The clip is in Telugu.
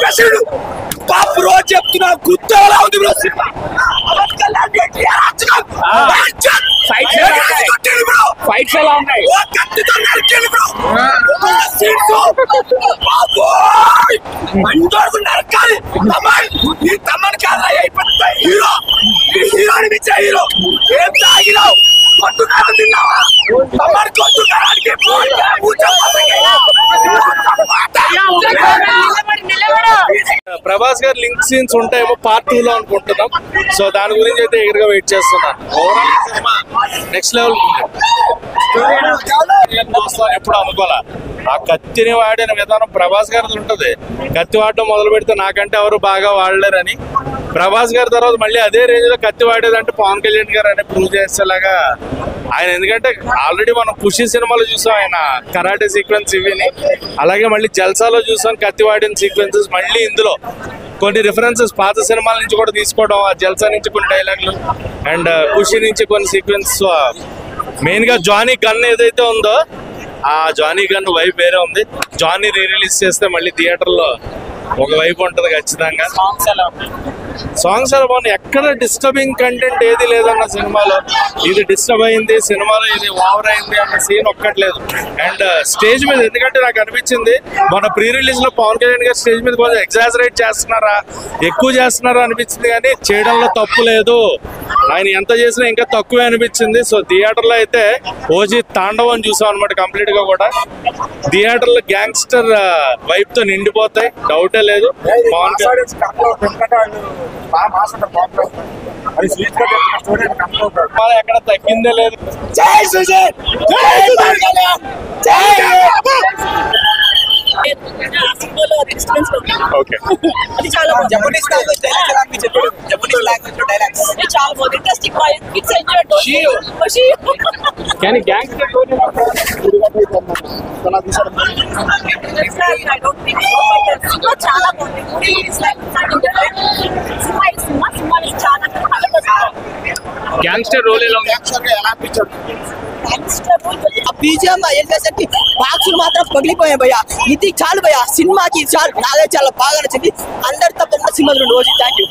చంపేసాడు పాప రోజు చెప్తున్నా గుర్తులా ఉంది బ్రో సినిమా ఫైట్స్ ఎలా ఉన్నాయి నరకాలి ఈ తమ్మని కాదు అయిపోతుంది హీరో హీరోని మించిన హీరో ఏం తాగినావు కొట్టుకారం తిన్నావా తమ్మని కొట్టుకారానికి ప్రభాస్ గారు లింక్ సీన్స్ ఉంటాయేమో పార్ట్ 2 లో అనుకుంటున్నాం. సో దాని గురించి అయితే ఎగరగా వెయిట్ చేస్తున్నాను. ఓవరాల్ సినిమా నెక్స్ట్ లెవెల్ ఎప్పుడు అనుకోలే. ఆ కత్తిని వాడిన విధానం ప్రభాస్ గారిది ఉంటది. కత్తి వాడడం మొదలు పెడితే నాకంటే ఎవరు బాగా వాడలేరని, ప్రభాస్ గారి తర్వాత మళ్ళీ అదే రేంజ్ లో కత్తి వాడేదంటే పవన్ కళ్యాణ్ గారు అని ప్రూవ్ చేసేలాగా ఆయన. ఎందుకంటే ఆల్రెడీ మనం ఖుషి సినిమాలో చూసాం ఆయన కరాటే సీక్వెన్స్ ఇవిని, అలాగే మళ్ళీ జల్సాలో చూసాం కత్తి వాడిన సీక్వెన్సెస్. మళ్ళీ ఇందులో కొన్ని రిఫరెన్సెస్ పాత సినిమాల నుంచి కూడా తీసుకోవడం, ఆ జల్సా నుంచి కొన్ని డైలాగులు అండ్ ఖుషి నుంచి కొన్ని సీక్వెన్స్. మెయిన్ గా జానీ గన్ ఏదైతే ఉందో ఆ జానీ గన్ వైబ్ వేరే ఉంది. జానీ రిలీజ్ చేస్తే మళ్ళీ థియేటర్ లో ఒక వైపు ఉంటది ఖచ్చితంగా. సాంగ్స్ ఎలా బాగున్నాయి. ఎక్కడ డిస్టర్బింగ్ కంటెంట్ ఏది లేదన్న సినిమాలో. ఇది డిస్టర్బ్ అయింది సినిమాలో, ఇది ఓవర్ అయింది అన్న సీన్ ఒక్కట్లేదు. అండ్ స్టేజ్ మీద ఎందుకంటే నాకు అనిపించింది మన ప్రీ రిలీజ్ లో పవన్ కళ్యాణ్ గారు స్టేజ్ మీద కొంచెం ఎగ్జాజరేట్ చేస్తున్నారా, ఎక్కువ చేస్తున్నారా అనిపించింది. కానీ చేయడంలో తప్పు లేదు, ఆయన ఎంత చేసినా ఇంకా తక్కువే అనిపించింది. సో థియేటర్ లో అయితే ఓజీ తాండవం చూసాం అనమాట కంప్లీట్ గా కూడా. థియేటర్ లో గ్యాంగ్స్టర్ వైబ్ తో నిండిపోతాయి, డౌటే లేదు. పవన్ ఎక్కడ తగ్గిందే లేదు. ఓకే కానీ గ్యాంగ్స్టర్ గ్యాంగ్స్టర్ రోల్ ఎలా బీజిఎం బాక్సులు మాత్రం పగిలిపోయాయి భయ్యా. ఇది చాలు భయ్యా, సినిమాకి చాలు. నాదే చాలా బాగా నచ్చింది. అందరి తప్ప సినిమా రోజు. Thank you.